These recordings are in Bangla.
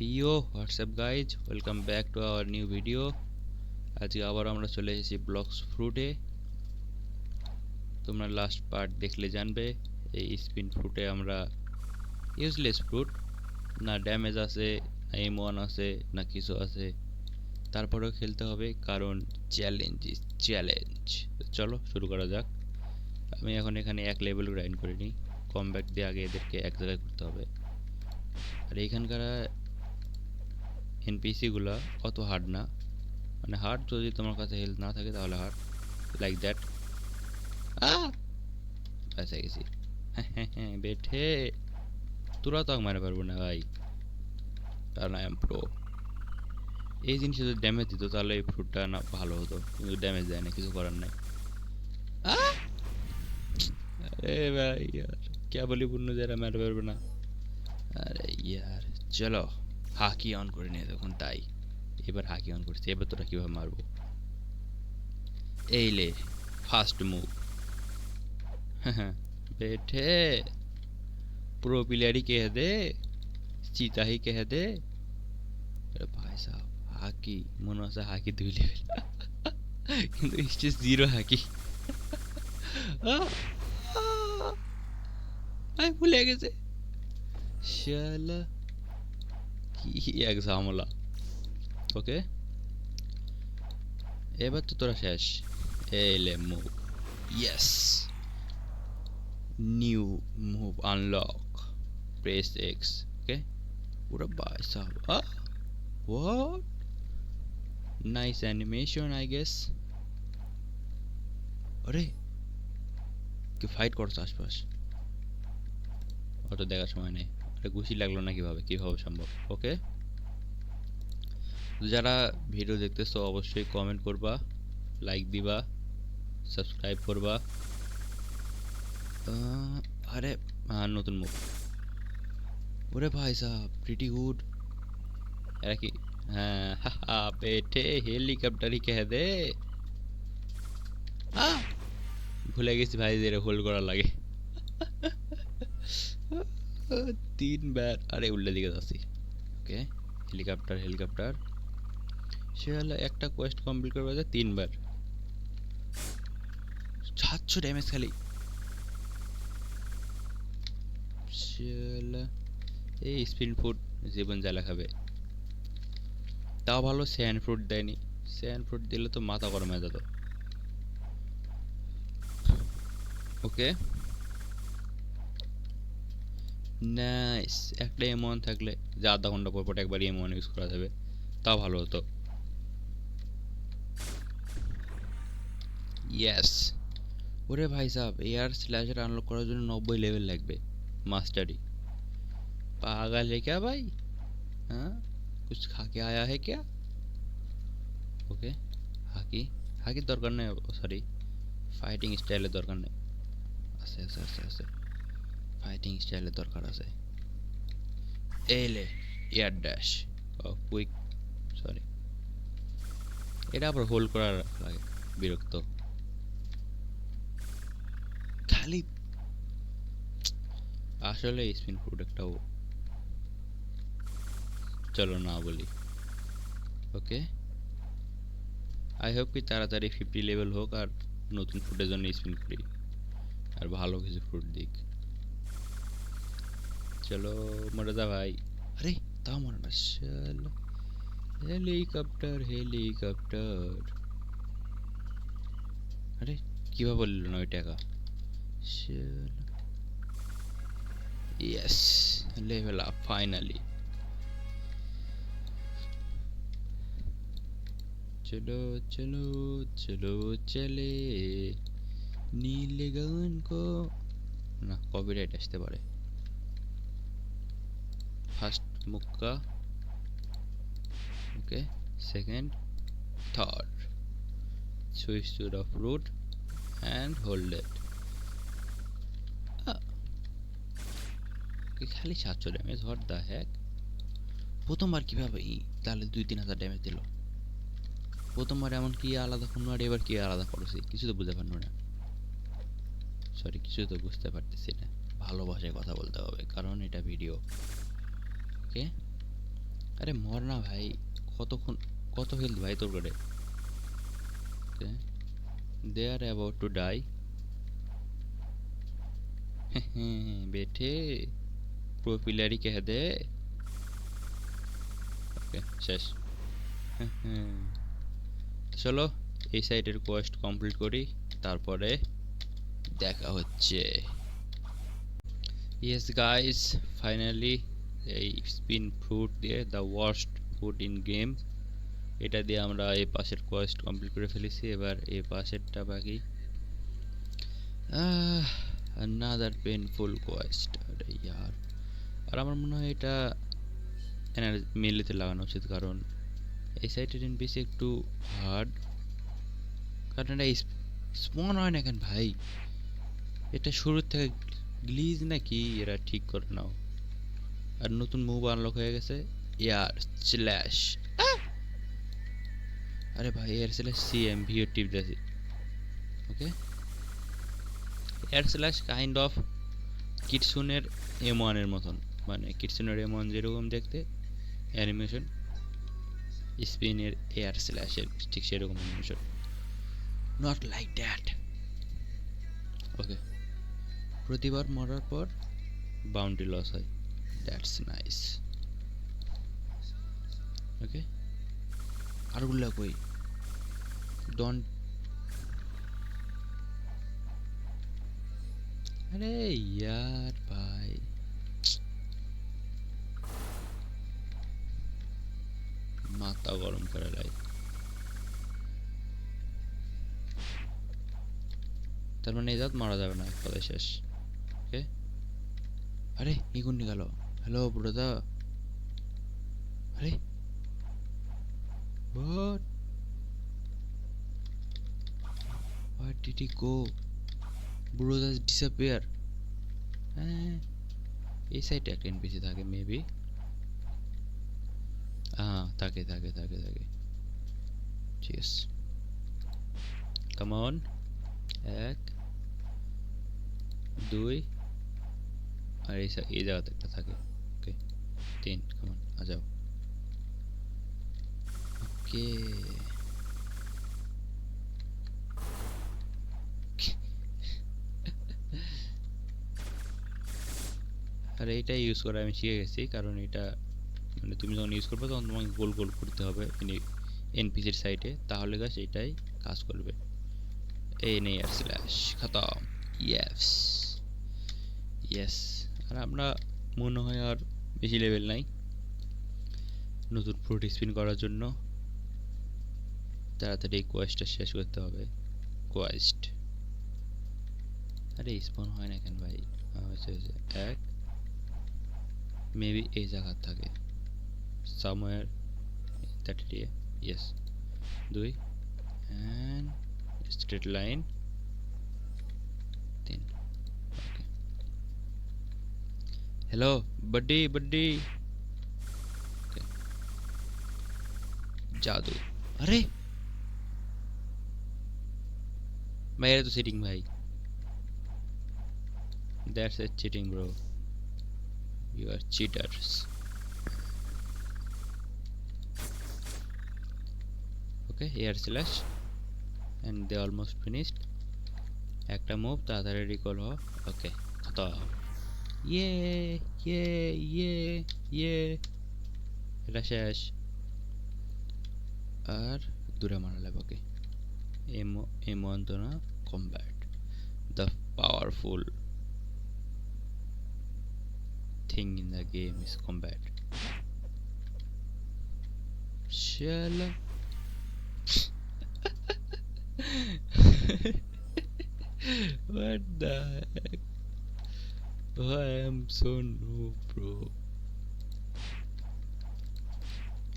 Yo WhatsApp guys, welcome back to our new video. আজকে আবার আমরা চলে এসেছি ব্লক্স ফ্রুটে। তোমরা লাস্ট পার্ট দেখলে জানবে এই স্পিন ফ্রুটে আমরা ইউজলেস ফ্রুট, না ড্যামেজ আছে, না এম1 আছে, না কিছু আছে, তারপরেও খেলতে হবে কারণ চ্যালেঞ্জ ইজ চ্যালেঞ্জ। চলো শুরু করা যাক। আমি এখন এখানে এক লেভেল গ্রাইন্ড করে নিই। কমব্যাক দিয়ে আগে এদেরকে এক জায়গায় করতে হবে। আর এইখানকার এনপিসিগুলো অত হার্ড না, মানে হার্ড যদি তোমার কাছে হেলথ না থাকে তাহলে হার্ড, লাইক দ্যাট। বেঁচে গেছি। হ্যাঁ বেঠে, তোরা তো মারতে পারবো না ভাই, কারণ আই এম প্রো। এই জিনিসে যদি ড্যামেজ দিত তাহলে এই ফ্রুটটা না ভালো হতো, কিন্তু ড্যামেজ দেয় না, কিছু করার নাই। আরে ভাই यार, क्या বলি বুন্নু যারা মারতে পারবে না। আরে ইয়ার চলো হাকি অন করে নিয়ে তখন তাই। এবার হাকি অন করছি, এবার তোরা কিভাবে মারবো। এই লে ফার্স্ট মুভ। হ্যাঁ বেঠে, प्रो प्लेयर ही कह दे, चीता ही कह दे। अरे भाई साहब हाकी মনে আছে হাকি 2 লেভেল, কিন্তু স্টেজ 0 হাকি। আই ভুলে গেছে শালা, কি এক ঝামেলা। ওকে এবার তো তোরা শেষ। এই লে move, yes, new move unlock, press X. Okay ওরে ভাই সাহব, what nice animation I guess. আরে কি ফাইট করছে আশপাশ, অত দেখার সময় নেই। আরে ঘুষি লাগলো না কিভাবে, কিভাবে সম্ভব। ওকে যারা ভিডিও দেখতেছো অবশ্যই কমেন্ট করবা, লাইক দিবা, সাবস্ক্রাইব করবা। আরে হ্যাঁ নতুন মুভ। ওরে ভাই সাহেব প্রিটি গুড। এরা কি, হ্যাঁ বেটে হেলিকপ্টারই কে দে। ভুলে গেছি ভাই যে হোল্ড করা লাগে। 3 বার, আরে উল্টো দিকে যাচ্ছি। ওকে হেলিকপ্টার হেলিকপ্টার, সে হলো একটা কোয়েস্ট কমপ্লিট করবে যে 3 বার 700 ড্যামেজ খালি। শালা এই স্পিন ফুড জীবন জ্বালা খাবে। তাও ভালো স্যান্ড ফ্রুট দেয়নি, স্যান্ড ফ্রুট দিলে তো মাথা গরম হয়ে যেত। ওকে নাইস, একটা এমন থাকলে যে আধা ঘন্টা পর পর একবার এমন ইউজ করা যাবে, তাও ভালো হতো। ইয়েস। ওরে ভাই সাহেব এয়ার স্ল্যাশার আনলক করার জন্য 90 লেভেল লাগবে, मास्टरी। पागल है क्या भाई, हाँ कुछ खा के आया है क्या। ওকে হাকি, হাকির দরকার নেই, সরি ফাইটিং স্টাইলের দরকার নেই। আছে আছে আছে আছে, ফাইটিং স্টাইলের দরকার আছে। এলে এয়ার ড্যাশ, ও কুইক, সরি এটা আবার হোল্ড করার লাগে, বিরক্ত খালি। আসলে স্পিন ফ্রুট একটাও চলো না বলি। ওকে আই হোপ কি তাড়াতাড়ি 50 লেভেল হোক আর নতুন ফ্রুটের জন্য স্পিন করি, আর ভালো কিছু ফ্রুট দিক। চলো মরে যা ভাই। আরে তাও মরে না শালা, হেলিকপ্টার হেলিকপ্টার। আরে কিভাবে বললো না ওই টাকা। শালা ইয়েস, লেভেল আপ ফাইনালি। চলো চলো চলো চলে নীল গগন কো, না কপিরাইট আসতে পারে। ফার্স্ট মুক্কা, okay second third, switch to the fruit and hold it. খালি 700 ড্যামেজ, হোয়াট দ্য হ্যাক। প্রথমবার কিভাবে তাহলে 2-3 হাজার ড্যামেজ দিল। প্রথমবার এমন কি আলাদা কোনো, আর এবার কি আলাদা করেছি কিছু তো বুঝতে পারলো না। সরি কিছু তো বুঝতে পারতেছি না, ভালোবাসায় কথা বলতে হবে কারণ এটা ভিডিও। ওকে আরে মর না ভাই, কতক্ষণ, কত হেলথ ভাই তোর করে? দে আর অ্যাবাউট টু ডাই। বেঠে প্রোপিলারি কহ দে। ওকে শেষ। চলো এই সাইডের কোয়েস্ট কমপ্লিট করি, তারপরে দেখা হচ্ছে। ইয়েস গাইস, ফাইনালি এই স্পিন ফ্রুট দিয়ে, the worst fruit in game, এটা দিয়ে আমরা এই পাশের কোয়েস্ট কমপ্লিট করে ফেলেছি। এবার এই পাশেরটা বাকি। Another painful Quest. আরে ইয়ার, আর আমার মনে হয় এটা মেলেতে লাগানো উচিত, কারণ এই সাইডের এনপিসি একটু হার্ড, কারণ এটা স্পন হয় না কেন ভাই? এটা শুরুর থেকে গ্লিজ নাকি, এরা ঠিক করে নাও। আর নতুন মুভ আনলক হয়ে গেছে, এয়ার স্ল্যাশ। আরে ভাই এয়ার স্ল্যাশ সিএম ভিও টিপ দিয়েছি। Okay, air slash kind of কিটসুনের M1 এর মতন, মানে কিটসুনের M1 যেরকম দেখতে অ্যানিমেশন, স্পিনের এয়ার স্ল্যাশের ঠিক সেরকম অ্যানিমেশন, নট লাইক দ্যাট। ওকে, প্রতিবার মরার পর বাউন্ডি লস হয়, দ্যাটস নাইস। ওকে, আরগুলা কই? ডন্ট, আরে ইয়ার ভাই, মাথা গরম করে লাই। তার মানে এজাত মারা যাবে না, এক কথায় শেষ। ওকে, আরে ইগুন গেল। হ্যালো ব্রদার, আরে what, where did he go? Brothers disappear. হ্যাঁ, এই সাইডে একটা এনপিসি থাকে মেবি। হ্যাঁ থাকে থাকে থাকে থাকে, ঠিক আছে। কাম অন, 1 2, আর এই জায়গাতে একটা থাকে। ওকে 3, কাম অন আ যাও। ওকে, আর এইটা ইউজ করা আমি শিখে গেছি, কারণ এটা মানে তুমি যখন ইউজ করবে তখন তোমাকে গোল গোল করতে হবে এনপিসির সাইডে, তাহলে গাছ এটাই কাজ করবে। এই নেই আর স্ল্যাশ খতম। ইয়েস ইয়েস, আর আমরা মনে হয় আর বেশি লেভেল নাই নতুন ফ্রুট স্পিন করার জন্য। তাড়াতাড়ি এই কোয়েস্টটা শেষ করতে হবে। কোয়েস্ট, আরে স্পন হয় না কেন ভাই? হয়েছে 1, মেবি এই জায়গা থাকে somewhere in that area. Yes, 2 and straight line 3. Okay, hello buddy buddy. Okay, जादू। अरे मेरे तो cheating भाई, that's a cheating bro, you are cheaters. Okay, air slash and they almost finished. একটা মুভ তাড়াতাড়ি রিকল হ। ওকে খতম। ইয়ে ইয়ে ইয়ে ইয়ে, এটা শেষ। আর দূরে মারা লাগবে। ওকে, M1 তো না, combat, the powerful thing in the game is combat. শালা what the heck, I am so noob bro.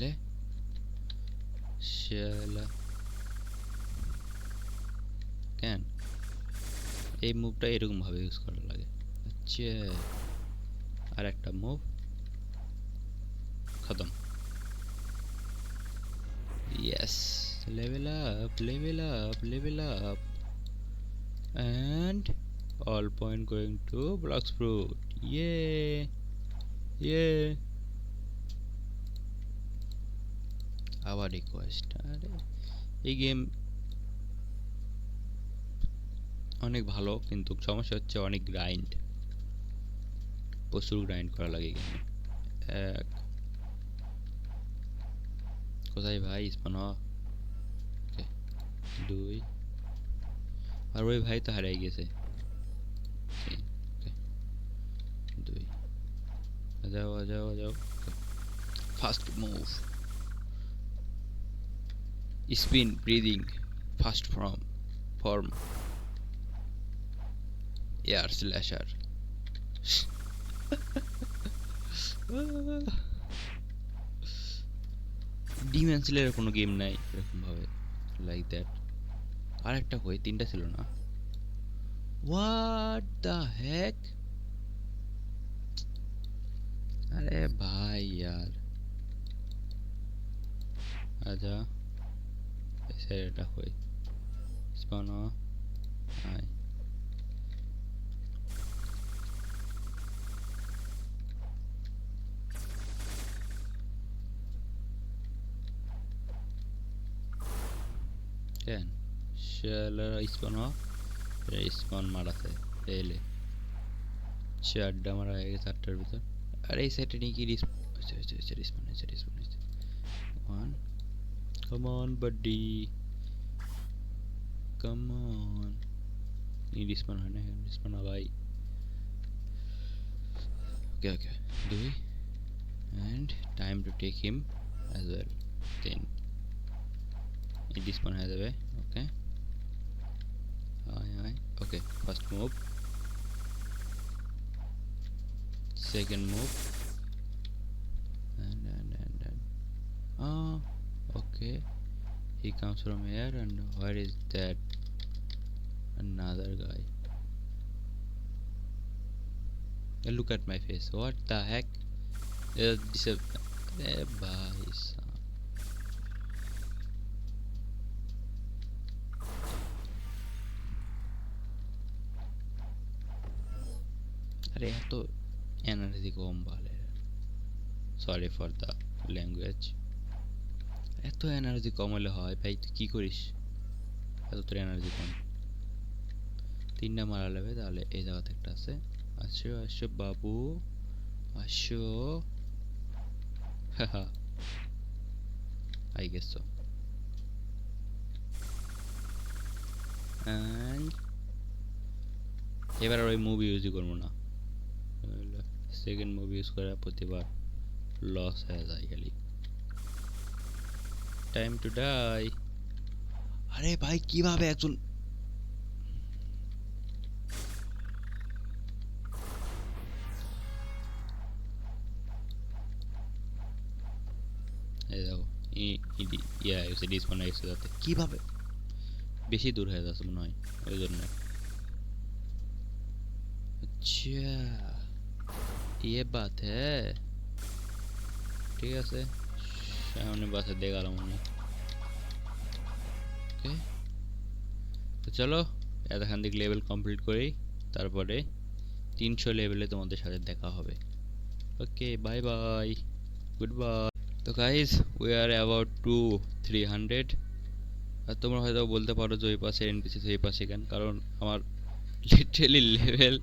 ले শালা কেন এই মুভটা এরকম ভাবে ইউজ করা লাগে? আচ্ছা, আর একটা মুভ খতম। Yes, level up level up level up and all point going to Blox Fruit. Yay, yay. আবার রিকোয়েস্ট। আরে এই গেম অনেক ভালো, কিন্তু সমস্যা হচ্ছে অনেক গ্রাইন্ড, প্রচুর গ্রাইন্ড করা লাগে গেমে। এক, কোথায় ভাই স্পন? ওকে, দুই, আর ওই ভাই তো হারিয়ে গেছে। তিন, ওকে, দুই, যাও যাও যাও। First move, spin, breathing, first form, air slasher. ডিমেনসিলের কোনো গেম নাই এরকম ভাবে, লাইক দ্যাট। আরেকটা কই, তিনটা ছিল না? হোয়াট দ্য হেক! আরে ভাই यार, আচ্ছা এটা কই? স্পন আই, কেন শালা স্পন স্পন মারাছে এলে সে আড্ডা মারা হয়ে গেছে আটটার ভিতর। আরে এই সাইডে নিয়ে কি respawn one, come on buddy, come on. এই রিস্পন হয় না, রিস্পন ভাই। ওকে ওকে, দুই, and time to take him as well. Then রিস্পন হয়ে যাবে। ওকে, আয় okay, first move, second move, and okay, he comes from here, and where is that another guy? Look at my face, what the heck? This is bhai sahab. আরে এত এনার্জি কম বলে, সরি ফর দ্য ল্যাঙ্গুয়েজ। এত এনার্জি কম হলে হয় ভাই? তুই কি করিস? এত তোর এনার্জি কম, তিনটা মারা যাবে তাহলে। এই জায়গাতে একটা আছে, আসো আসো বাবু আসো, হাহা, আই গেস সো। অ্যান্ড এবার আর ওই মুভ ইউজই করবো না, সেকেন্ড মুভ ইউজ করা প্রতিবার লস হয়ে যায় খালি। Time to die. আরে ভাই কিভাবে একজন, এই দেখো ইয়া এসে ডিসপন এসে যাতে কিভাবে বেশি দূর হয়ে যাচ্ছে মনে হয় ওই জন্য। আচ্ছা ये बात है, ঠিক আছে, সামনে বাসে দেখালাম মনে। ওকে, তো চলো এতখান থেকে লেভেল কমপ্লিট করি, তারপরে 300 লেভেলে তোমাদের সাথে দেখা হবে। Okay bye bye, good bye. তো guys we are about to 300। আর তোমরা হয়তো বলতে পারো যে ওই পাশে এনপিসি সেই পাশে কেন, কারণ আমার লিটারালি লেভেল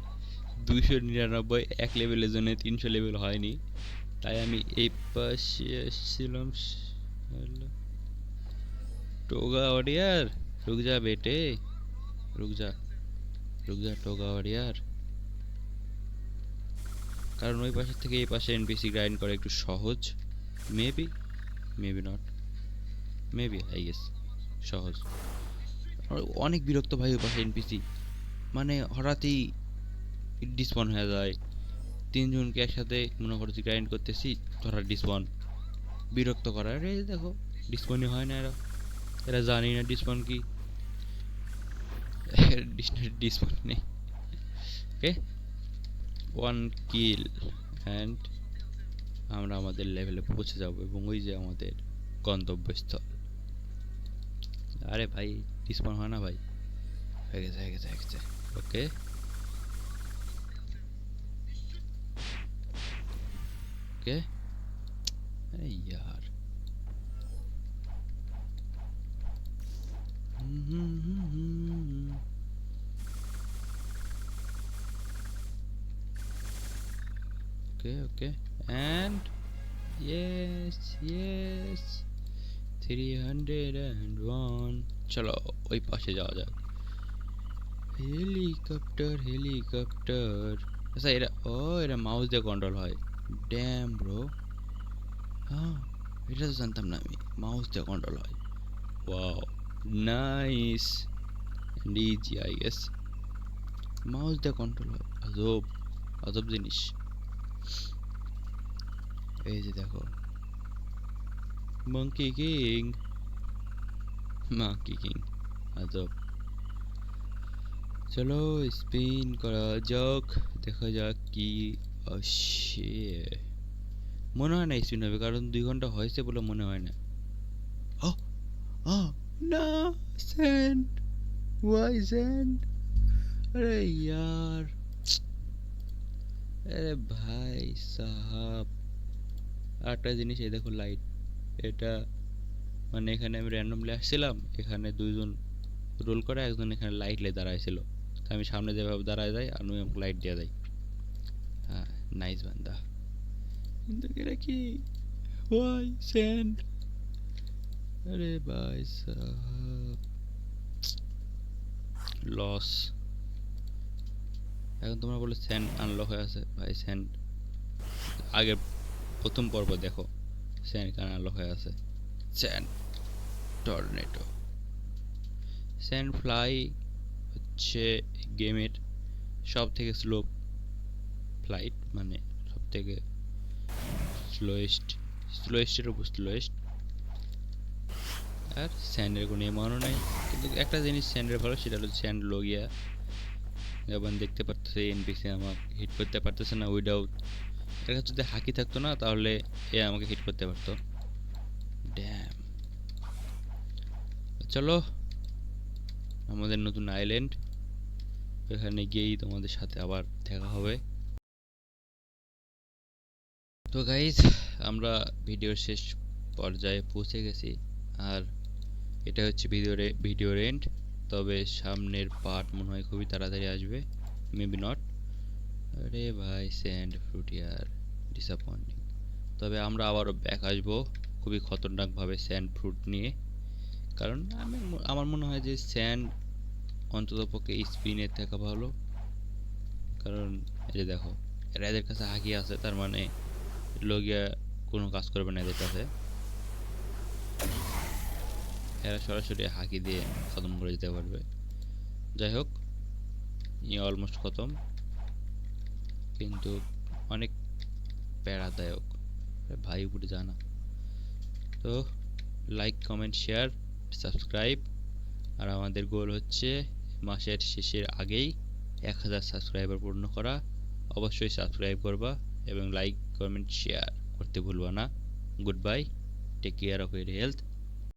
299, এক লেভেলের জন্য 300 লেভেল হয়নি, তাই আমি এই পাশে এসেছিলাম। টোগা ওয়ারিয়ার, রুক যা বেটে, রুক যা, রুক যা টোগা ওয়ারিয়ার। কারণ ওই পাশের থেকে এই পাশে এনপিসি গ্রাইন্ড করা একটু সহজ, maybe, maybe not, maybe I guess সহজ। অনেক বিরক্ত ভাই ওই পাশে এনপিসি, মানে হঠাৎই ডিসপন হয়ে যায়। তিনজনকে একসাথে মনে করছি গ্রাইন্ড করতেছি, ধরা ডিসপন, বিরক্ত করা। আরে দেখো ডিসপনই হয় না, এরা এরা জানি না ডিসপন কি, ডিসপন নেই। ওকে, ওয়ান কিল অ্যান্ড আমরা আমাদের লেভেলে পৌঁছে যাব, এবং ওই যে আমাদের গন্তব্যস্থল। আরে ভাই ডিসপন হয় না ভাই, হয়ে গেছে হয়ে গেছে হয়ে গেছে। ওকে, ওকে, আরে ইয়ার okay. And yes, yes. 301. চলো ওই পাশে যাওয়া যাক। হেলিকপ্টার। আচ্ছা এরা মাউস দিয়ে কন্ট্রোল হয়। Damn bro. হ্যাঁ, এটা তো জানতাম না আমি। মাউস দিয়ে কন্ট্রোল হয়। Wow, nice and easy I guess. Mouse দিয়ে কন্ট্রোল হয়। আজব জিনিস। এই যে দেখো, মাঙ্কি কিং আজব। চলো স্পিন করা যাক, দেখা যাক কি আসে। মনে হয় না স্পিন হবে, কারণ 2 ঘন্টা হয়েছে বলে মনে হয় না। না, স্যান্ড, ওয়াই স্যান্ড? আরে ইয়ার, আরে ভাই সাহাব। আরেকটা জিনিস, এই দেখো লাইট। এটা মানে এখানে আমি র্যান্ডমলি আসছিলাম, এখানে 2জন রোল করে, একজন এখানে লাইট লে দাঁড়াইছিল। তো আমি সামনে যেভাবে দাঁড়ায় যাই আর উনি আমাকে লাইট দিয়ে দেয়। হ্যাঁ, নাইস বান্দা। কিন্তু এটা কি? Why sand? আরে ভাই সাহাব, লস। এখন তোমরা বলে স্যান্ড আনলক হয়ে আছে। ভাই স্যান্ড আগে প্রথম পর্ব দেখো, স্যান্ড কেন আনলক হয়ে আছে। Sand tornado. স্যান্ড ফ্লাই হচ্ছে গেমের সব থেকে স্লো ফ্লাইট, মানে সব থেকে স্লোয়েস্টের উপর স্লোয়েস্ট। আর স্যান্ডের কোনো এমানও নেই, কিন্তু একটা জিনিস স্যান্ডের ভালো, সেটা হলো স্যান্ড লগিয়া। যেমন দেখতে পারতেছে এনপিসি আমাকে হিট করতে পারতেছে না উইদাউট, এর কাছে যদি হাকি থাকতো না তাহলে এ আমাকে হিট করতে পারতো। ড্যাম। চলো আমাদের নতুন আইল্যান্ড, এখানে গিয়েই তোমাদের সাথে আবার দেখা হবে। তো গাইজ, আমরা ভিডিওর শেষ পর্যায়ে পৌঁছে গেছি। আর এটা হচ্ছে ভিডিওর এন্ড। তবে সামনের পার্ট মনে হয় খুবই তাড়াতাড়ি আসবে, মেবি নট। আরে ভাই স্যান্ড ফ্রুটিয়ার, ডিসঅ্যাপয়েন্টিং। তবে আমরা আবারও ব্যাক আসবো খুবই খতরনাকভাবে স্যান্ড ফ্রুট নিয়ে। কারণ আমার মনে হয় যে স্যান্ড অন্ততপক্ষে স্পিনের থেকে ভালো। কারণ এই যে দেখো, এদের কাছে হাকি আছে, তার মানে লগিয়া কোনো কাজ করবে না এদের কাছে। এরা সরাসরি হাকি দিয়ে খতম করে দিতে পারবে। যাই হোক, অলমোস্ট খতম, কিন্তু অনেক প্যারাদায়ক। ভাই উপরে জানা। তো লাইক, কমেন্ট, শেয়ার, সাবস্ক্রাইব। আর আমাদের গোল হচ্ছে মাসের শেষের আগেই 1000 সাবস্ক্রাইবার পূর্ণ করা। অবশ্যই সাবস্ক্রাইব করবা এবং লাইক, কমেন্ট, শেয়ার করতে ভুলবা না। Good bye, take care of your health.